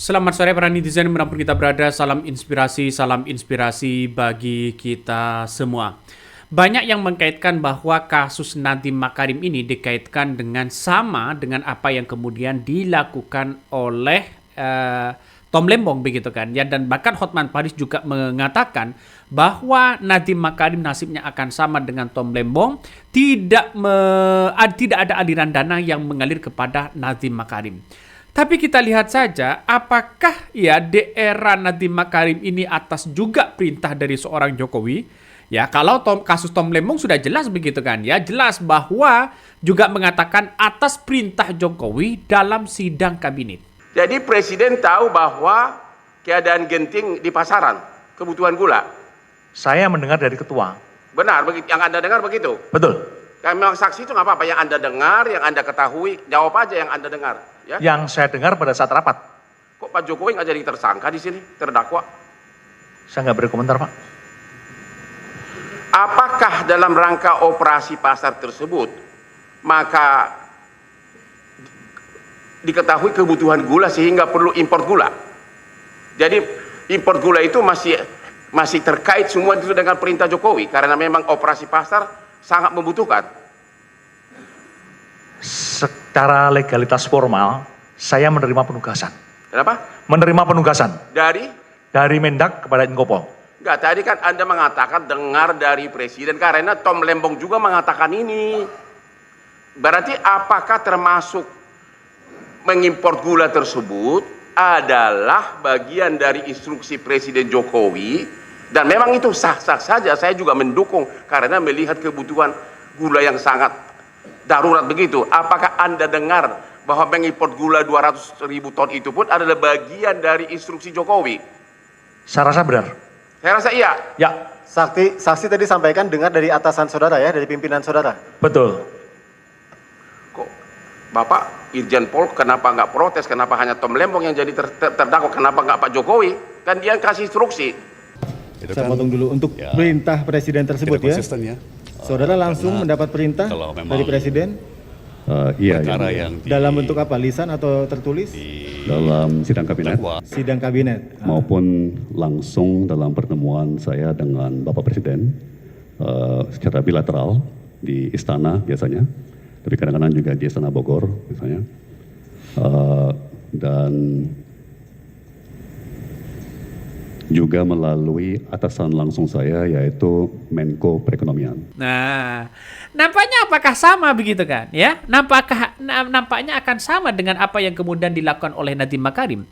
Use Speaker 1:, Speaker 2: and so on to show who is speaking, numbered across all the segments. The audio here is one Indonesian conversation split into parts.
Speaker 1: Selamat sore para netizen dimanapun kita berada, salam inspirasi bagi kita semua. Banyak yang mengkaitkan bahwa kasus Nadiem Makarim ini dikaitkan sama dengan apa yang kemudian dilakukan oleh Tom Lembong begitu kan ya, dan bahkan Hotman Paris juga mengatakan bahwa Nadiem Makarim nasibnya akan sama dengan Tom Lembong, tidak ada aliran dana yang mengalir kepada Nadiem Makarim. Tapi kita lihat saja apakah ya di era Nadiem Makarim ini atas juga perintah dari seorang Jokowi. Ya, kalau kasus Tom Lembong sudah jelas begitu kan ya, jelas bahwa juga mengatakan atas perintah Jokowi dalam sidang kabinet.
Speaker 2: Jadi Presiden tahu bahwa keadaan genting di pasaran, kebutuhan gula.
Speaker 3: Saya mendengar dari ketua.
Speaker 2: Benar, yang Anda dengar begitu?
Speaker 3: Betul.
Speaker 2: Yang memang saksi itu nggak apa-apa, yang Anda dengar, yang Anda ketahui, jawab aja yang Anda dengar. Ya?
Speaker 3: Yang saya dengar pada saat rapat.
Speaker 2: Kok Pak Jokowi nggak jadi tersangka di sini, terdakwa?
Speaker 3: Saya nggak berkomentar, Pak.
Speaker 2: Apakah dalam rangka operasi pasar tersebut, maka diketahui kebutuhan gula sehingga perlu impor gula? Jadi impor gula itu masih terkait semua itu dengan perintah Jokowi, karena memang operasi pasar sangat membutuhkan.
Speaker 3: Secara legalitas formal, saya menerima penugasan.
Speaker 2: Kenapa?
Speaker 3: Menerima penugasan.
Speaker 2: Dari
Speaker 3: Mendak kepada Inkopol.
Speaker 2: Enggak, tadi kan Anda mengatakan dengar dari Presiden, karena Tom Lembong juga mengatakan ini. Berarti apakah termasuk mengimpor gula tersebut adalah bagian dari instruksi Presiden Jokowi, dan memang itu sah-sah saja, saya juga mendukung karena melihat kebutuhan gula yang sangat darurat begitu. Apakah Anda dengar bahwa mengimpor gula 200.000 ton itu pun adalah bagian dari instruksi Jokowi?
Speaker 3: Saya rasa benar.
Speaker 2: Saya rasa iya.
Speaker 3: Ya.
Speaker 4: Saksi tadi sampaikan dengar dari atasan saudara ya, dari pimpinan saudara.
Speaker 3: Betul.
Speaker 2: Kok Bapak Irjen Pol kenapa nggak protes? Kenapa hanya Tom Lembong yang jadi terdakwa? Kenapa nggak Pak Jokowi? Kan dia yang kasih instruksi.
Speaker 5: Saya potong dulu untuk
Speaker 6: ya,
Speaker 5: perintah presiden tersebut ya. Saudara langsung mendapat perintah dari presiden.
Speaker 6: Iya,
Speaker 5: yang dalam bentuk apa? Lisan atau tertulis?
Speaker 6: Dalam sidang kabinet.
Speaker 5: Sidang kabinet.
Speaker 6: Maupun langsung dalam pertemuan saya dengan Bapak Presiden secara bilateral di istana biasanya, tapi kadang-kadang juga di Istana Bogor misalnya, dan juga melalui atasan langsung saya, yaitu Menko Perekonomian.
Speaker 1: Nah, nampaknya apakah sama begitu kan ya? Nampaknya akan sama dengan apa yang kemudian dilakukan oleh Nadiem Makarim.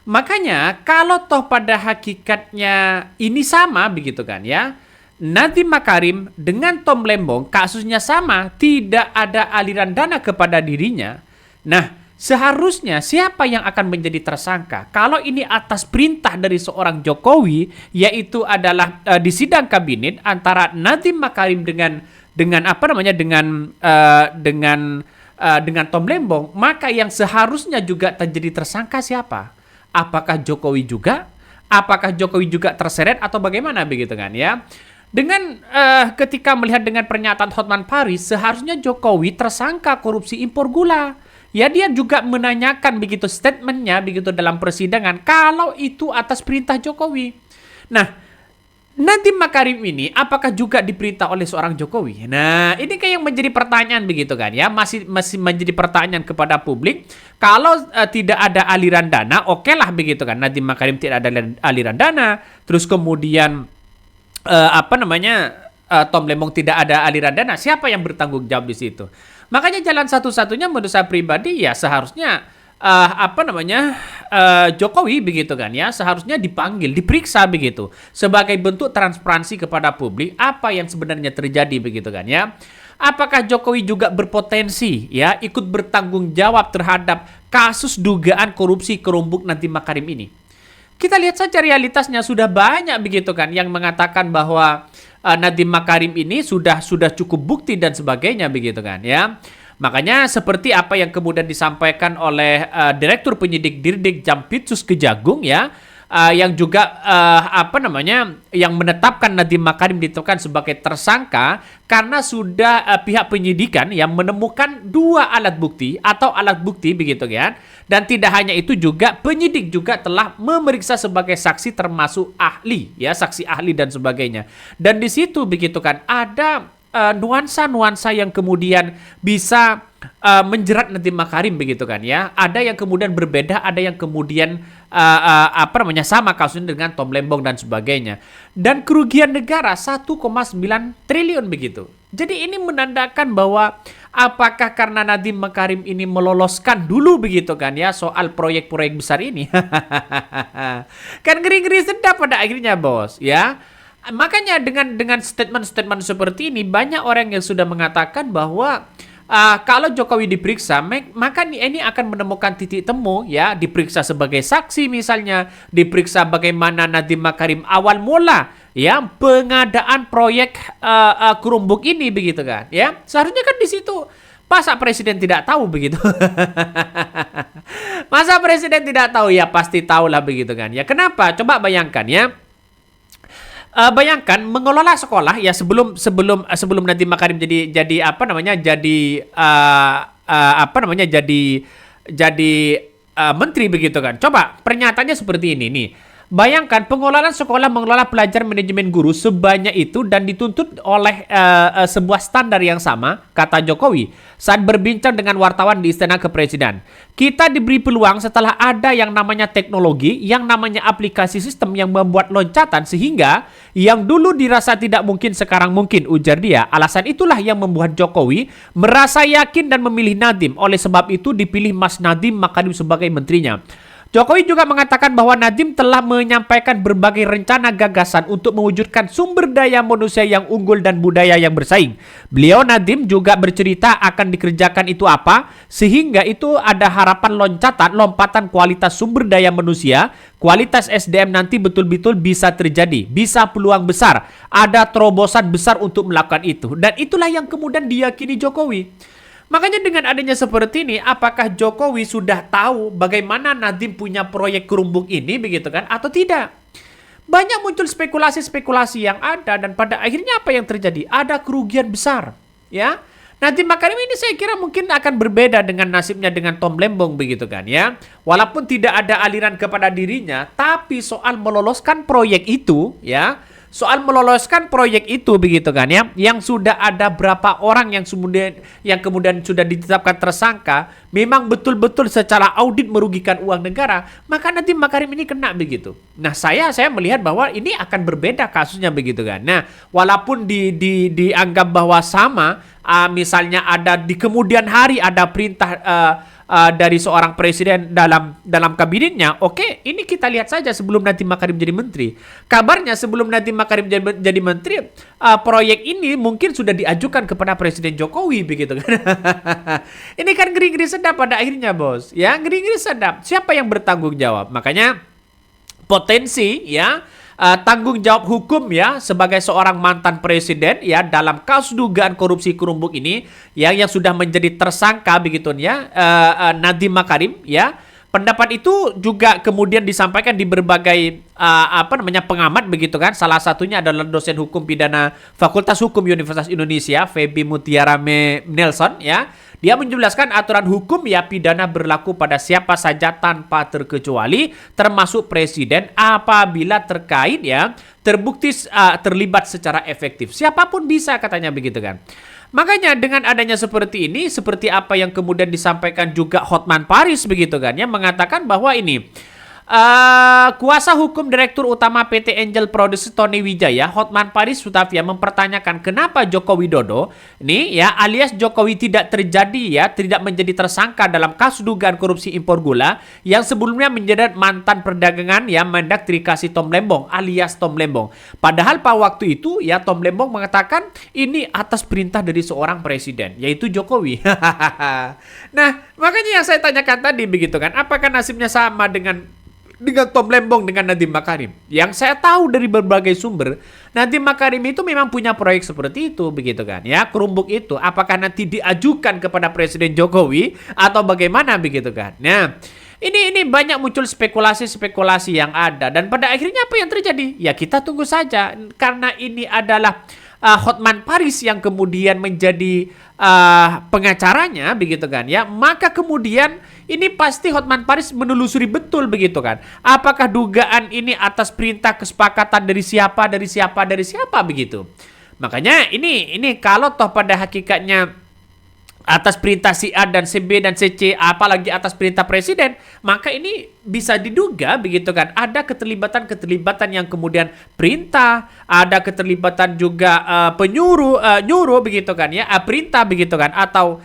Speaker 1: Makanya kalau toh pada hakikatnya ini sama begitu kan ya, Nadiem Makarim dengan Tom Lembong kasusnya sama, tidak ada aliran dana kepada dirinya. Nah, seharusnya siapa yang akan menjadi tersangka? Kalau ini atas perintah dari seorang Jokowi, yaitu adalah di sidang kabinet antara Nadiem Makarim dengan Tom Lembong, maka yang seharusnya juga terjadi tersangka siapa? Apakah Jokowi juga? Apakah Jokowi juga terseret atau bagaimana begitu kan ya? Dengan ketika melihat dengan pernyataan Hotman Paris, seharusnya Jokowi tersangka korupsi impor gula. Ya, dia juga menanyakan begitu statementnya begitu dalam persidangan kalau itu atas perintah Jokowi. Nah, Nadiem Makarim ini apakah juga diperintah oleh seorang Jokowi? Nah, ini kayak yang menjadi pertanyaan begitu kan ya, masih menjadi pertanyaan kepada publik. Kalau tidak ada aliran dana, oke lah begitu kan. Nadiem Makarim tidak ada aliran dana, terus kemudian Tom Lembong tidak ada aliran dana, siapa yang bertanggung jawab di situ? Makanya jalan satu-satunya menurut saya pribadi ya seharusnya Jokowi begitu kan ya, seharusnya dipanggil, diperiksa begitu sebagai bentuk transparansi kepada publik apa yang sebenarnya terjadi begitu kan ya. Apakah Jokowi juga berpotensi ya ikut bertanggung jawab terhadap kasus dugaan korupsi kerumbuk Nadiem Makarim ini? Kita lihat saja realitasnya, sudah banyak begitu kan yang mengatakan bahwa Nadiem Makarim ini sudah cukup bukti dan sebagainya begitu kan ya. Makanya seperti apa yang kemudian disampaikan oleh Direktur Penyidik Dirdik Jampitsus Kejagung ya, yang juga yang menetapkan Nadiem Makarim ditetapkan sebagai tersangka karena sudah pihak penyidikan yang menemukan 2 alat bukti atau alat bukti begitu kan. Dan tidak hanya itu juga penyidik juga telah memeriksa sebagai saksi termasuk ahli ya, saksi ahli dan sebagainya. Dan di situ begitu kan ada nuansa-nuansa yang kemudian bisa menjerat Nadiem Makarim begitu kan ya. Ada yang kemudian berbeda, ada yang kemudian sama kasusnya dengan Tom Lembong dan sebagainya. Dan kerugian negara 1,9 triliun begitu. Jadi ini menandakan bahwa apakah karena Nadiem Makarim ini meloloskan dulu begitu kan ya soal proyek-proyek besar ini. Kan ngeri-ngeri sedap pada akhirnya bos ya. Makanya dengan statement-statement seperti ini banyak orang yang sudah mengatakan bahwa kalau Jokowi diperiksa, maka ini akan menemukan titik temu ya, diperiksa sebagai saksi misalnya, diperiksa bagaimana Nadiem Makarim awal mula ya pengadaan proyek Kerumbuk ini begitu kan ya. Seharusnya kan di situ masa presiden tidak tahu begitu. Masa presiden tidak tahu ya, pasti tahu lah begitu kan ya. Kenapa? Coba bayangkan ya. Bayangkan mengelola sekolah ya sebelum Nadiem Makarim jadi menteri begitu kan. Coba pernyataannya seperti ini nih. Bayangkan pengelolaan sekolah mengelola pelajar manajemen guru sebanyak itu dan dituntut oleh sebuah standar yang sama, kata Jokowi saat berbincang dengan wartawan di Istana Kepresidenan. Kita diberi peluang setelah ada yang namanya teknologi, yang namanya aplikasi sistem yang membuat loncatan sehingga yang dulu dirasa tidak mungkin sekarang mungkin, ujar dia. Alasan itulah yang membuat Jokowi merasa yakin dan memilih Nadiem. Oleh sebab itu dipilih Mas Nadiem Makarim sebagai menterinya. Jokowi juga mengatakan bahwa Nadiem telah menyampaikan berbagai rencana gagasan untuk mewujudkan sumber daya manusia yang unggul dan budaya yang bersaing. Beliau Nadiem juga bercerita akan dikerjakan itu apa, sehingga itu ada harapan lompatan kualitas sumber daya manusia, kualitas SDM nanti betul-betul bisa terjadi, bisa peluang besar, ada terobosan besar untuk melakukan itu. Dan itulah yang kemudian diyakini Jokowi. Makanya dengan adanya seperti ini, apakah Jokowi sudah tahu bagaimana Nadiem punya proyek Kerumbuk ini begitu kan atau tidak? Banyak muncul spekulasi-spekulasi yang ada dan pada akhirnya apa yang terjadi? Ada kerugian besar, ya. Nadiem Makarim ini saya kira mungkin akan berbeda dengan nasibnya dengan Tom Lembong begitu kan ya. Walaupun tidak ada aliran kepada dirinya, tapi soal meloloskan proyek itu ya, soal meloloskan proyek itu begitu kan ya, yang sudah ada berapa orang yang kemudian sudah ditetapkan tersangka, memang betul-betul secara audit merugikan uang negara, maka Nadiem Makarim ini kena begitu. Nah saya melihat bahwa ini akan berbeda kasusnya begitu kan. Nah walaupun dianggap bahwa sama, misalnya ada di kemudian hari ada perintah dari seorang presiden dalam kabinetnya, oke, ini kita lihat saja sebelum Nadiem Makarim jadi menteri. Kabarnya sebelum Nadiem Makarim jadi menteri, proyek ini mungkin sudah diajukan kepada Presiden Jokowi begitu kan. Ini kan ngeri-ngeri sedap pada akhirnya bos, ya ngeri-ngeri sedap. Siapa yang bertanggung jawab? Makanya potensi ya tanggung jawab hukum ya sebagai seorang mantan presiden ya dalam kasus dugaan korupsi Kerumbuk ini yang sudah menjadi tersangka begitu ya Nadiem Makarim ya. Pendapat itu juga kemudian disampaikan di berbagai pengamat begitu kan. Salah satunya adalah dosen hukum pidana Fakultas Hukum Universitas Indonesia, Feby Mutiara Nelson ya. Dia menjelaskan aturan hukum ya pidana berlaku pada siapa saja tanpa terkecuali termasuk presiden apabila terkait ya terbukti terlibat secara efektif. Siapapun bisa katanya begitu kan. Makanya dengan adanya seperti ini, seperti apa yang kemudian disampaikan juga Hotman Paris begitu kan ya, mengatakan bahwa ini kuasa hukum Direktur Utama PT Angel Production Tony Wijaya, Hotman Paris Hutavia mempertanyakan kenapa Joko Widodo ini ya alias Jokowi tidak menjadi tersangka dalam kasus dugaan korupsi impor gula yang sebelumnya menjadi mantan perdagangan ya Mendak Trikasi Tom Lembong alias Tom Lembong. Padahal pada waktu itu ya Tom Lembong mengatakan ini atas perintah dari seorang presiden yaitu Jokowi. Nah, makanya yang saya tanyakan tadi begitu kan, apakah nasibnya sama dengan Tom Lembong dengan Nadiem Makarim? Yang saya tahu dari berbagai sumber, Nadiem Makarim itu memang punya proyek seperti itu begitu kan ya, Kerumbuk itu. Apakah nanti diajukan kepada Presiden Jokowi atau bagaimana begitu kan? Nah, Ini banyak muncul spekulasi-spekulasi yang ada, dan pada akhirnya apa yang terjadi? Ya kita tunggu saja, karena ini adalah Hotman Paris yang kemudian menjadi pengacaranya begitu kan ya. Maka kemudian ini pasti Hotman Paris menelusuri betul begitu kan. Apakah dugaan ini atas perintah kesepakatan dari siapa begitu. Makanya ini kalau toh pada hakikatnya atas perintah si A dan si B dan si C, apalagi atas perintah presiden, maka ini bisa diduga begitu kan, ada keterlibatan yang kemudian perintah, ada keterlibatan juga nyuruh begitu kan ya, perintah begitu kan, atau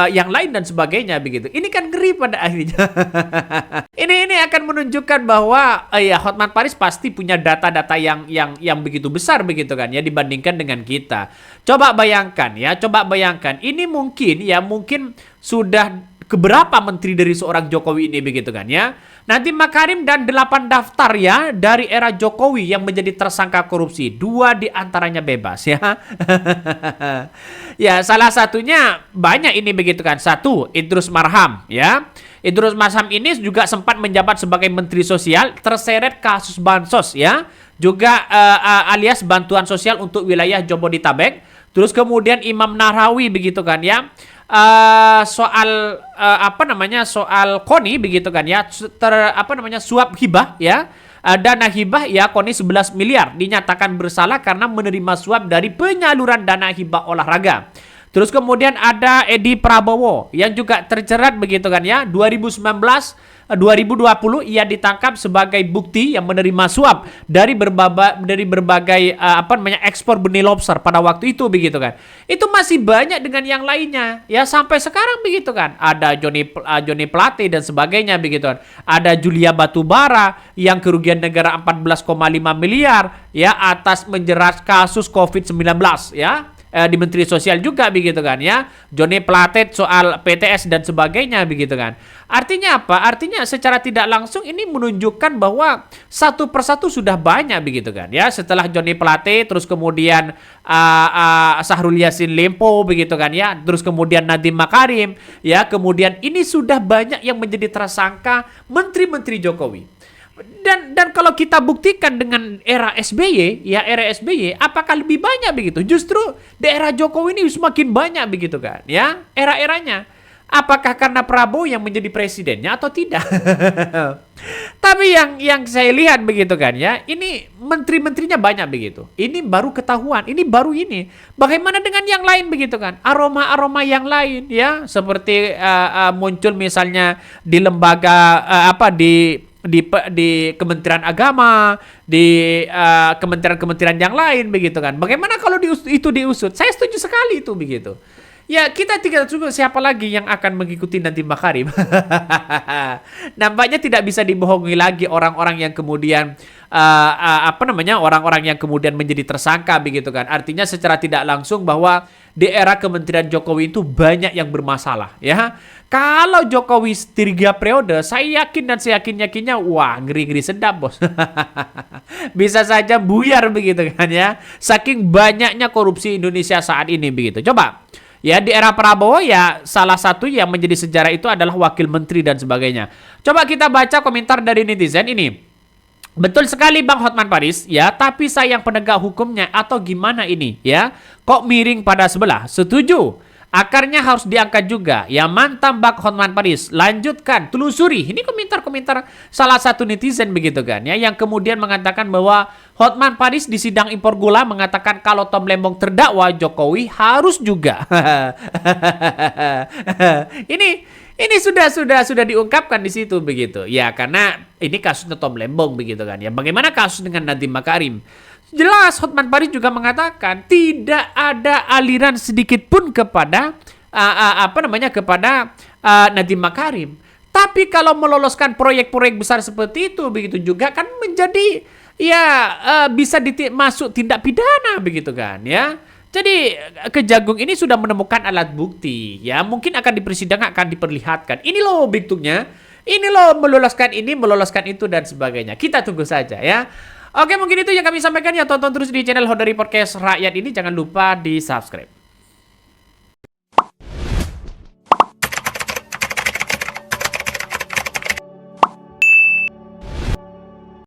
Speaker 1: yang lain dan sebagainya begitu. Ini kan ngeri pada akhirnya. ini akan menunjukkan bahwa ya Hotman Paris pasti punya data-data yang begitu besar begitu kan ya, dibandingkan dengan kita. Coba bayangkan, ini mungkin sudah keberapa menteri dari seorang Jokowi ini begitu kan ya. Nadiem Makarim dan 8 daftar ya dari era Jokowi yang menjadi tersangka korupsi. 2 diantaranya bebas ya. Ya salah satunya banyak ini begitu kan. 1, Idrus Marham ya. Idrus Marham ini juga sempat menjabat sebagai Menteri Sosial, terseret kasus bansos ya. Juga alias bantuan sosial untuk wilayah Jabodetabek. Terus kemudian Imam Nahrawi begitu kan ya. Soal soal KONI begitu kan ya, suap hibah ya, dana hibah ya, KONI 11 miliar dinyatakan bersalah karena menerima suap dari penyaluran dana hibah olahraga. Terus kemudian ada Edi Prabowo yang juga terjerat begitu kan ya, 2020 ia ditangkap sebagai bukti yang menerima suap dari berbagai ekspor benih lobster pada waktu itu begitu kan. Itu masih banyak dengan yang lainnya ya sampai sekarang begitu kan. Ada Johnny Plate dan sebagainya begitu kan. Ada Julia Batubara yang kerugian negara 14,5 miliar ya atas menjerat kasus COVID-19 ya. Di Menteri Sosial juga begitu kan ya. Johnny Plate soal PTS dan sebagainya begitu kan. Artinya apa? Artinya secara tidak langsung ini menunjukkan bahwa satu persatu sudah banyak begitu kan ya. Setelah Johnny Plate, terus kemudian Syahrul Yassin Limpo begitu kan ya. Terus kemudian Nadiem Makarim ya. Kemudian ini sudah banyak yang menjadi tersangka menteri-menteri Jokowi. Dan kalau kita buktikan dengan era SBY, apakah lebih banyak begitu? Justru di era Jokowi ini semakin banyak begitu kan, ya era-eranya. Apakah karena Prabowo yang menjadi presidennya atau tidak? Tapi yang saya lihat begitu kan ya, ini menteri-menterinya banyak begitu. Ini baru ketahuan, ini baru ini. Bagaimana dengan yang lain begitu kan? Aroma-aroma yang lain ya, seperti muncul misalnya di lembaga di Kementerian Agama, di kementerian-kementerian yang lain begitu kan. Bagaimana kalau itu diusut? Saya setuju sekali itu begitu. Ya kita tinggal tunggu siapa lagi yang akan mengikuti nanti Makarim. Nampaknya tidak bisa dibohongi lagi orang-orang yang kemudian orang-orang yang kemudian menjadi tersangka begitu kan. Artinya secara tidak langsung bahwa di era Kementerian Jokowi itu banyak yang bermasalah ya. Kalau Jokowi 3 periode, saya yakin dan saya yakinnya wah ngeri-ngeri sedap bos. Bisa saja buyar begitu kan ya. Saking banyaknya korupsi Indonesia saat ini begitu. Coba ya di era Prabowo ya salah satu yang menjadi sejarah itu adalah wakil menteri dan sebagainya. Coba kita baca komentar dari netizen ini. Betul sekali Bang Hotman Paris ya, tapi sayang penegak hukumnya atau gimana ini ya? Kok miring pada sebelah? Setuju. Akarnya harus diangkat juga. Ya mantap Bang Hotman Paris. Lanjutkan, telusuri. Ini komentar-komentar salah satu netizen begitu kan ya, yang kemudian mengatakan bahwa Hotman Paris di sidang impor gula mengatakan kalau Tom Lembong terdakwa, Jokowi harus juga. Ini sudah diungkapkan di situ begitu. Ya karena ini kasusnya Tom Lembong begitu kan ya. Bagaimana kasus dengan Nadiem Makarim? Jelas Hotman Paris juga mengatakan tidak ada aliran sedikit pun kepada Nadiem Makarim. Tapi kalau meloloskan proyek-proyek besar seperti itu begitu juga kan menjadi bisa masuk tindak pidana begitu kan ya. Jadi Kejagung ini sudah menemukan alat bukti ya, mungkin akan di persidangan akan diperlihatkan. Ini loh buktinya, ini loh meloloskan ini, meloloskan itu dan sebagainya. Kita tunggu saja ya. Oke, mungkin itu yang kami sampaikan ya. Tonton terus di channel Hodari Podcast Rakyat ini, jangan lupa di subscribe.